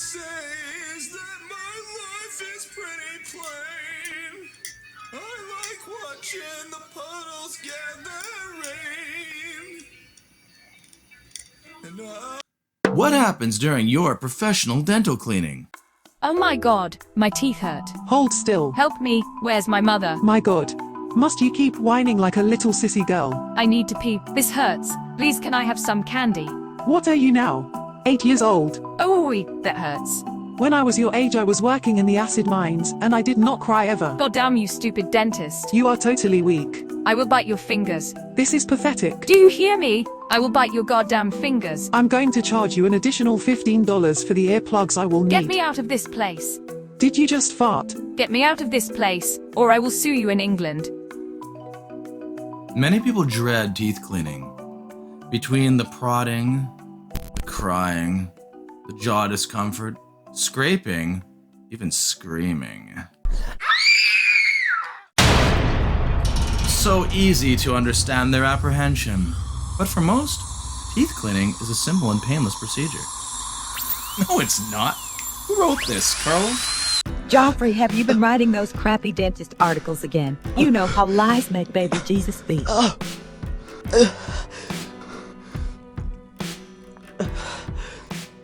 say is that my life is pretty plain. I like watching the puddles gather rain. And what happens during your professional dental cleaning? Oh my god, my teeth hurt. Hold still. Help me, where's my mother? My god. Must you keep whining like a little sissy girl? I need to pee, this hurts. Please can I have some candy? What are you now? 8 years old? Oh, that hurts. When I was your age I was working in the acid mines, and I did not cry ever. God damn you stupid dentist. You are totally weak. I will bite your fingers. This is pathetic. Do you hear me? I will bite your goddamn fingers. I'm going to charge you an additional $15 for the earplugs I will need. Get me out of this place. Did you just fart? Get me out of this place, or I will sue you in England. Many people dread teeth cleaning. Between the prodding, the crying, the jaw discomfort, scraping, even screaming. So easy to understand their apprehension. But for most, teeth cleaning is a simple and painless procedure. No, it's not. Who wrote this, Carlos? Joffrey, have you been writing those crappy dentist articles again? You know how lies make baby Jesus speak.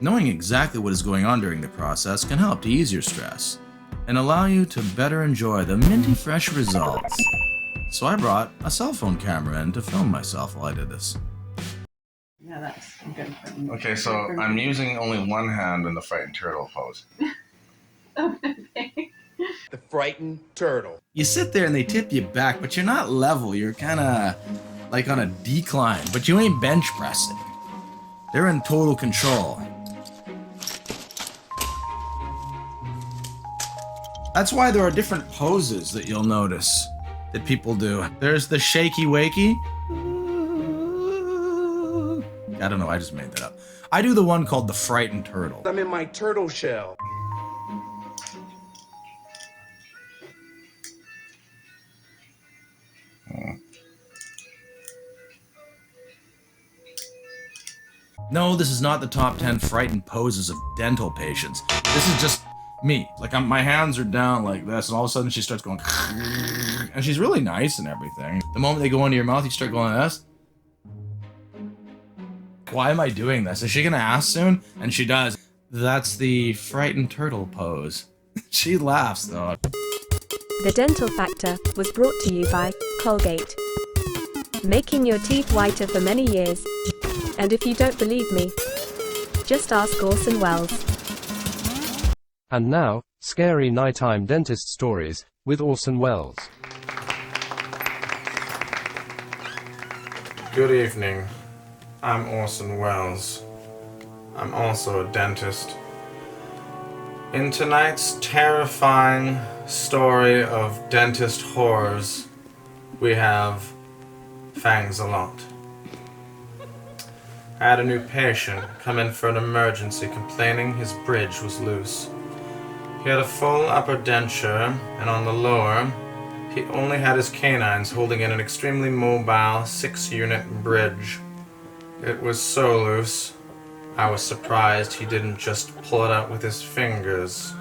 Knowing exactly what is going on during the process can help to ease your stress and allow you to better enjoy the minty fresh results. So I brought a cell phone camera in to film myself while I did this. Yeah, that's good. Okay, so I'm using only one hand in the frightened turtle pose. Okay. The frightened turtle. You sit there and they tip you back, but you're not level. You're kind of like on a decline, but you ain't bench pressing. They're in total control. That's why there are different poses that you'll notice that people do. There's the shaky wakey. I don't know, I just made that up. I do the one called the frightened turtle. I'm in my turtle shell. No, this is not the top 10 frightened poses of dental patients. This is just me. Like, my hands are down like this, and all of a sudden she starts going, and she's really nice and everything. The moment they go into your mouth, you start going like this. Why am I doing this? Is she gonna ask soon? And she does. That's the frightened turtle pose. She laughs though. The Dental Factor was brought to you by Colgate, making your teeth whiter for many years. And if you don't believe me, just ask Orson Welles. And now, scary nighttime dentist stories with Orson Welles. Good evening. I'm Orson Welles. I'm also a dentist. In tonight's terrifying story of dentist horrors, we have Fangs a Lot. I had a new patient come in for an emergency complaining his bridge was loose. He had a full upper denture, and on the lower, he only had his canines holding in an extremely mobile 6-unit bridge. It was so loose, I was surprised he didn't just pull it out with his fingers.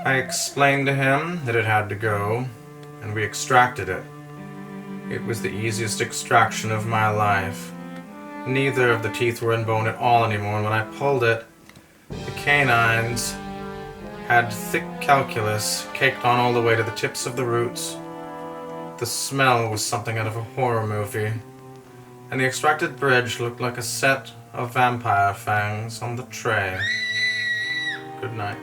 I explained to him that it had to go, and we extracted it. It was the easiest extraction of my life. Neither of the teeth were in bone at all anymore, and when I pulled it, the canines had thick calculus caked on all the way to the tips of the roots. The smell was something out of a horror movie, and the extracted bridge looked like a set of vampire fangs on the tray. Good night.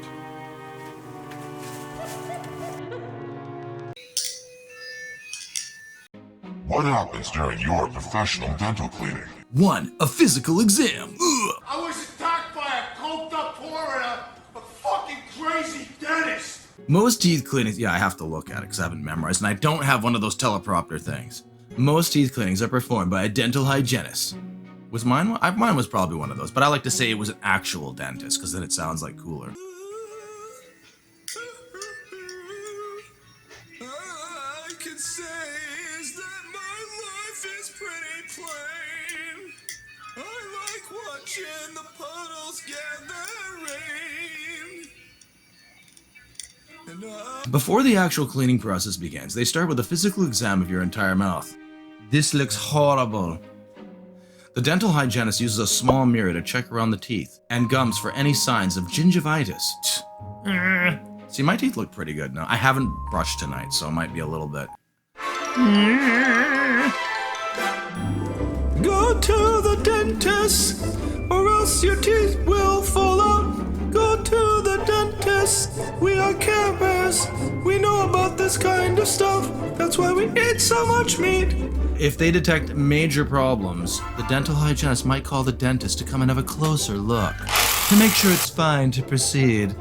What happens during your professional dental cleaning? 1. A physical exam. Ugh. I was attacked by a coked up whore and a fucking crazy dentist! Most teeth cleanings, yeah, I have to look at it because I haven't memorized, and I don't have one of those teleprompter things. Most teeth cleanings are performed by a dental hygienist. Was mine one? Mine was probably one of those, but I like to say it was an actual dentist because then it sounds like cooler. I can say is that my life is pretty plain. I like watching the puddles gathering. Before the actual cleaning process begins, they start with a physical exam of your entire mouth. This looks horrible. The dental hygienist uses a small mirror to check around the teeth and gums for any signs of gingivitis. See, my teeth look pretty good now. I haven't brushed tonight, so it might be a little bit. Go to the dentist, or else your teeth will fall out. Go to the dentist. We are Carebears. We know about this kind of stuff. That's why we eat so much meat. If they detect major problems, the dental hygienist might call the dentist to come and have a closer look to make sure it's fine to proceed.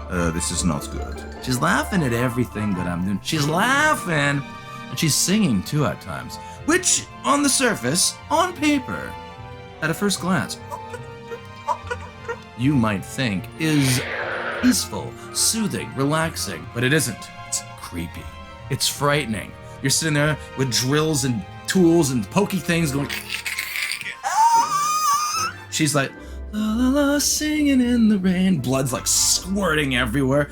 This is not good. She's laughing at everything that I'm doing. She's laughing, and she's singing too at times, which, on the surface, on paper, at a first glance, you might think is peaceful, soothing, relaxing, but it isn't. It's creepy. It's frightening. You're sitting there with drills and tools and pokey things going. She's like, la la la, singing in the rain. Blood's like squirting everywhere.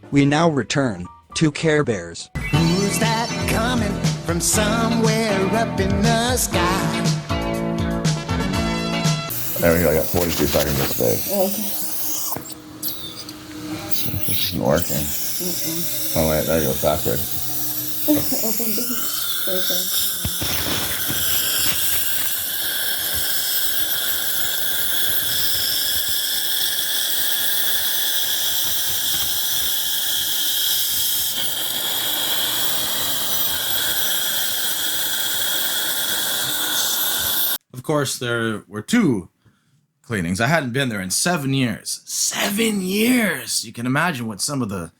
We now return to Carebears. Who's that coming from somewhere up in the sky? There we go, I got 42 seconds of space. Okay. This isn't working. Oh wait, there you go, backward. Of course, there were two cleanings. I hadn't been there in 7 years. 7 years! You can imagine what some of the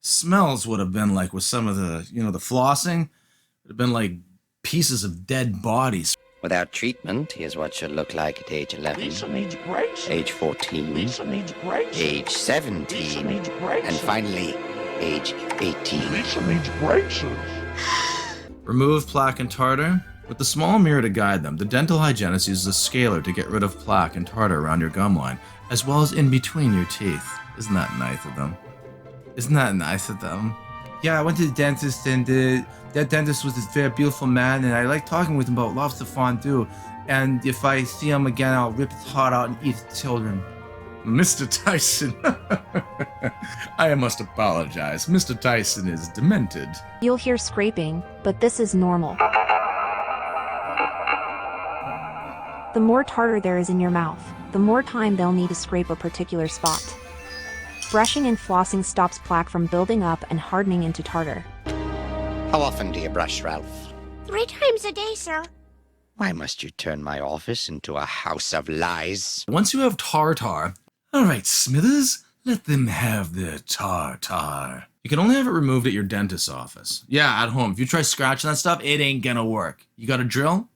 smells would have been like with some of the, the flossing. It would have been like pieces of dead bodies. Without treatment, here's what she'll look like at age 11, age 14, age 17, and finally, age 18. Remove plaque and tartar. With the small mirror to guide them, the dental hygienist uses a scaler to get rid of plaque and tartar around your gum line, as well as in between your teeth. Isn't that nice of them? Isn't that nice of them? Yeah, I went to the dentist, and that dentist was this very beautiful man, and I like talking with him about lobster fondue. And if I see him again, I'll rip his heart out and eat his children. Mr. Tyson. I must apologize. Mr. Tyson is demented. You'll hear scraping, but this is normal. The more tartar there is in your mouth, the more time they'll need to scrape a particular spot. Brushing and flossing stops plaque from building up and hardening into tartar. How often do you brush, Ralph? 3 times a day, sir. Why must you turn my office into a house of lies? Once you have tartar, all right, Smithers, let them have their tartar. You can only have it removed at your dentist's office. Yeah, at home. If you try scratching that stuff, it ain't gonna work. You got a drill?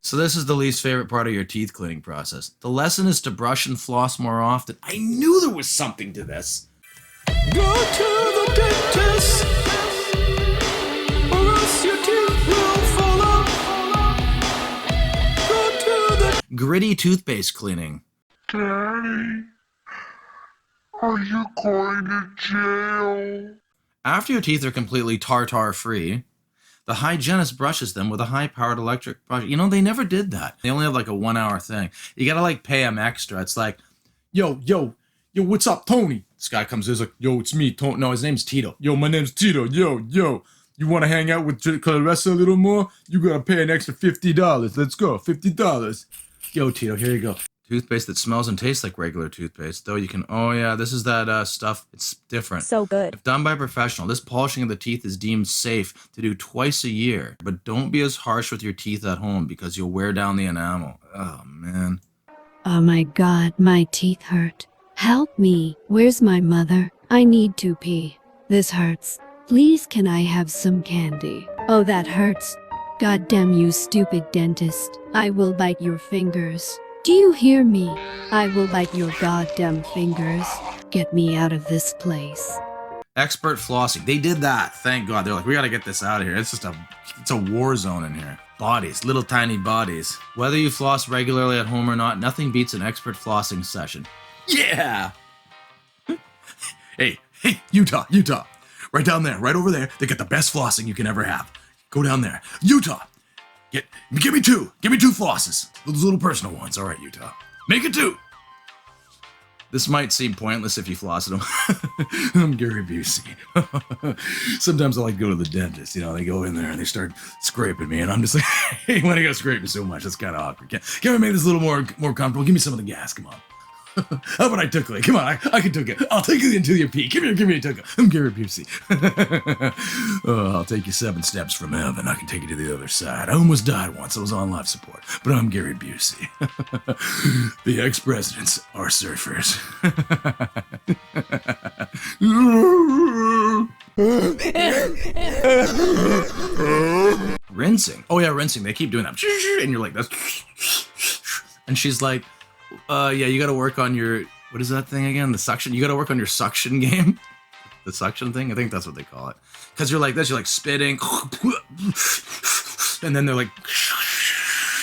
So this is the least favorite part of your teeth cleaning process. The lesson is to brush and floss more often. I knew there was something to this. Go to the dentist, or else your teeth will fall out. Go to the gritty toothpaste cleaning. Daddy, are you going to jail? After your teeth are completely tartar-free, the hygienist brushes them with a high-powered electric brush. You know, they never did that. They only have like a 1-hour thing. You gotta pay them extra. It's like, yo, what's up, Tony? This guy comes in, he's like, yo, it's me, Tony. No, his name's Tito. Yo, my name's Tito. Yo, you want to hang out with Clarissa a little more? You gotta pay an extra $50. Let's go, $50. Yo, Tito, here you go. Toothpaste that smells and tastes like regular toothpaste, though you can, oh yeah, this is that stuff, it's different. So good. If done by a professional, this polishing of the teeth is deemed safe to do twice a year, but don't be as harsh with your teeth at home because you'll wear down the enamel. Oh man. Oh my god, my teeth hurt. Help me. Where's my mother? I need to pee. This hurts. Please can I have some candy? Oh that hurts. God damn you stupid dentist. I will bite your fingers. Do you hear me? I will bite your goddamn fingers. Get me out of this place. Expert flossing. They did that. Thank God. They're like, we got to get this out of here. It's a war zone in here. Bodies, little tiny bodies. Whether you floss regularly at home or not, nothing beats an expert flossing session. Yeah. Hey, Utah. Right down there, right over there. They get the best flossing you can ever have. Go down there. Utah. Give me two. Give me 2 flosses. Those little personal ones. All right, Utah. Make it 2. This might seem pointless if you floss them. I'm Gary Busey. Sometimes I like to go to the dentist. You know, they go in there and they start scraping me, and I'm just like, hey, why do you gotta scrape me so much? That's kind of awkward. Can we make this a little more comfortable? Give me some of the gas. Come on. How about I tickle it? Come on, I can tickle it. I'll take you until you pee. Give me a tickle. I'm Gary Busey. I'll take you 7 steps from heaven. I can take you to the other side. I almost died once. I was on life support. But I'm Gary Busey. The ex-presidents are surfers. Rinsing. Oh yeah, rinsing. They keep doing that. And you're like, that's... And she's like, yeah, you gotta work on your, what is that thing again? The suction? You gotta work on your suction game? The suction thing? I think that's what they call it. Because you're like this, you're like spitting. And then they're like,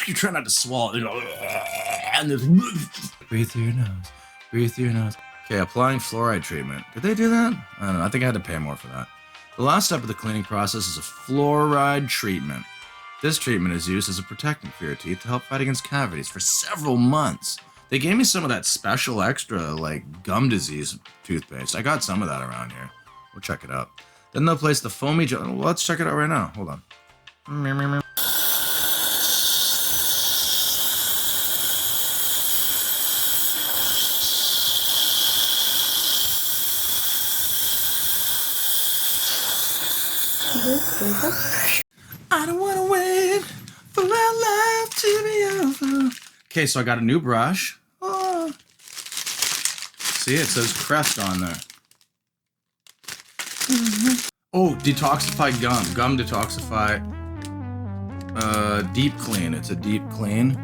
you try not to swallow. And breathe through your nose. Breathe through your nose. Okay, applying fluoride treatment. Did they do that? I don't know. I think I had to pay more for that. The last step of the cleaning process is a fluoride treatment. This treatment is used as a protectant for your teeth to help fight against cavities for several months. They gave me some of that special extra, like, gum disease toothpaste. I got some of that around here. We'll check it out. Then they'll place the foamy gel. Well, let's check it out right now. Hold on. I don't want to wait for our life to be over. Okay, so I got a new brush. Oh. See, it says Crest on there. Oh, detoxify gum. Gum detoxify. Deep clean. It's a deep clean.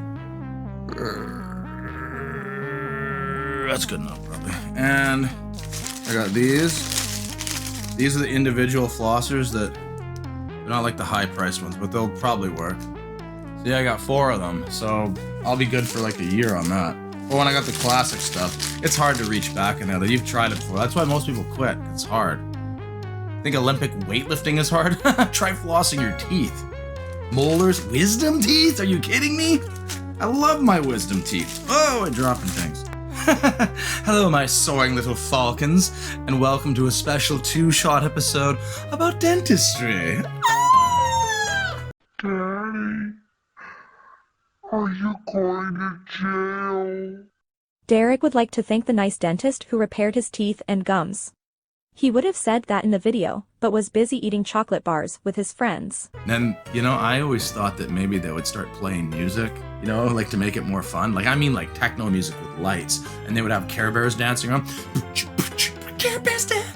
That's good enough, probably. And I got these. These are the individual flossers that, they're not like the high-priced ones, but they'll probably work. So yeah, I got 4 of them, so I'll be good for like a year on that. But when I got the classic stuff, it's hard to reach back in there. You've tried it before. That's why most people quit. It's hard. Think Olympic weightlifting is hard? Try flossing your teeth. Molars? Wisdom teeth? Are you kidding me? I love my wisdom teeth. Oh, I'm dropping things. Hello, my soaring little falcons, and welcome to a special 2-shot episode about dentistry. Daddy, are you going to jail? Derek would like to thank the nice dentist who repaired his teeth and gums. He would have said that in the video, but was busy eating chocolate bars with his friends. And, you know, I always thought that maybe they would start playing music, you know, like to make it more fun. Like, I mean, like techno music with lights. And they would have Carebears dancing around. Carebears dance.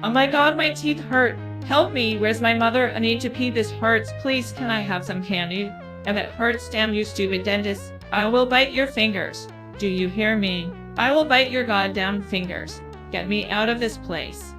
Oh my god, my teeth hurt. Help me, where's my mother? I need to pee, this hurts. Please, can I have some candy? And it hurts, damn you stupid dentist. I will bite your fingers. Do you hear me? I will bite your goddamn fingers. Get me out of this place.